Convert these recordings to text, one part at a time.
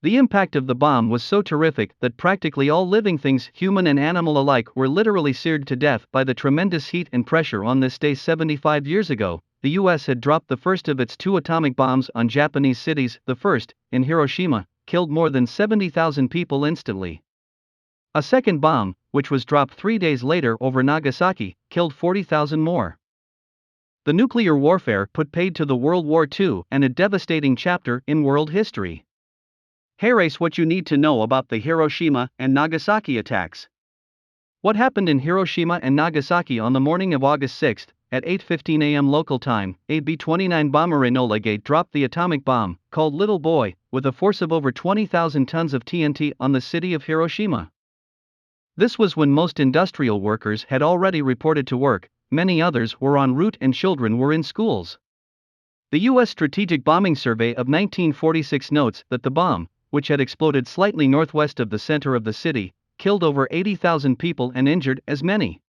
The impact of the bomb was so terrific that practically all living things, human and animal alike, were literally seared to death by the tremendous heat and pressure. On this day 75 years ago, the US had dropped the first of its 2 atomic bombs on Japanese cities. The first, in Hiroshima, killed more than 70,000 people instantly. A second bomb, which was dropped 3 days later over Nagasaki, killed 40,000 more. The nuclear warfare put paid to the World War II and a devastating chapter in world history. Here's what you need to know about the Hiroshima and Nagasaki attacks. What happened in Hiroshima and Nagasaki on the morning of August 6 at 8:15 a.m. local time? A B-29 bomber Enola dropped the atomic bomb, called Little Boy, with a force of over 20,000 tons of TNT on the city of Hiroshima. This was when most industrial workers had already reported to work, many others were en route, and children were in schools. The U.S. Strategic Bombing Survey of 1946 notes that the bomb, which had exploded slightly northwest of the center of the city, killed over 80,000 people and injured as many.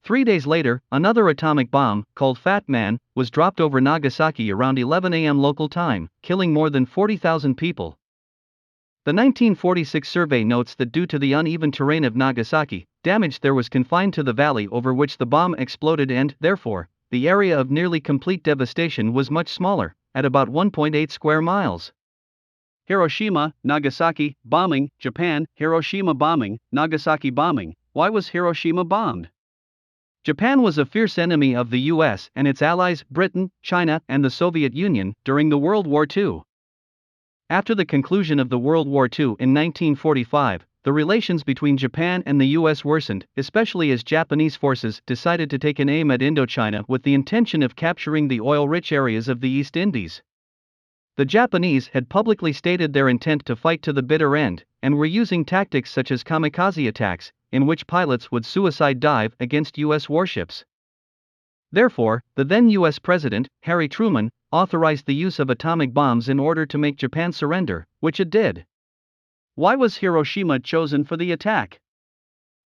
3 days later, another atomic bomb, called Fat Man, was dropped over Nagasaki around 11 a.m. local time, killing more than 40,000 people. The 1946 survey notes that due to the uneven terrain of Nagasaki, damage there was confined to the valley over which the bomb exploded, and, therefore, the area of nearly complete devastation was much smaller, at about 1.8 square miles. Hiroshima, Nagasaki, bombing, Japan. Hiroshima bombing, Nagasaki bombing. Why was Hiroshima bombed? Japan was a fierce enemy of the US and its allies, Britain, China, and the Soviet Union, during the World War II. After the conclusion of the World War II in 1945, the relations between Japan and the US worsened, especially as Japanese forces decided to take an aim at Indochina with the intention of capturing the oil-rich areas of the East Indies. The Japanese had publicly stated their intent to fight to the bitter end, and were using tactics such as kamikaze attacks, in which pilots would suicide dive against US warships. Therefore, the then US President, Harry Truman, authorized the use of atomic bombs in order to make Japan surrender, which it did. Why was Hiroshima chosen for the attack?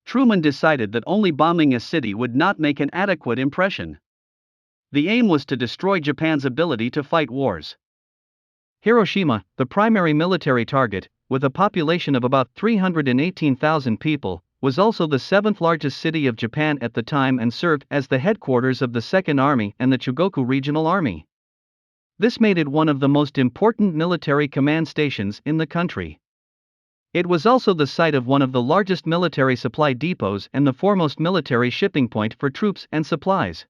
Truman decided that only bombing a city would not make an adequate impression. The aim was to destroy Japan's ability to fight wars. Hiroshima, the primary military target, with a population of about 318,000 people, was also the 7th largest city of Japan at the time and served as the headquarters of the 2nd Army and the Chugoku Regional Army. This made it one of the most important military command stations in the country. It was also the site of one of the largest military supply depots and the foremost military shipping point for troops and supplies.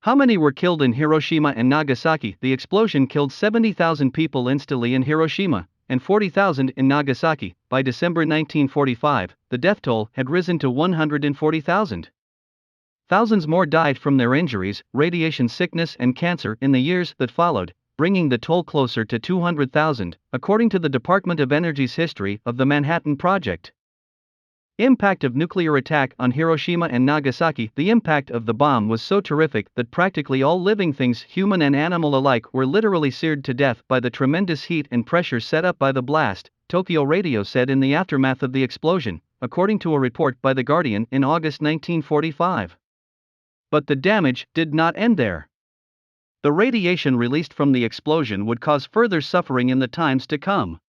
How many were killed in Hiroshima and Nagasaki? The explosion killed 70,000 people instantly in Hiroshima, and 40,000 in Nagasaki. By December 1945, the death toll had risen to 140,000. Thousands more died from their injuries, radiation sickness, and cancer in the years that followed, bringing the toll closer to 200,000, according to the Department of Energy's History of the Manhattan Project. Impact of nuclear attack on Hiroshima and Nagasaki. The impact of the bomb was so terrific that practically all living things, human and animal alike, were literally seared to death by the tremendous heat and pressure set up by the blast, Tokyo Radio said in the aftermath of the explosion, according to a report by The Guardian in August 1945. But the damage did not end there. The radiation released from the explosion would cause further suffering in the times to come.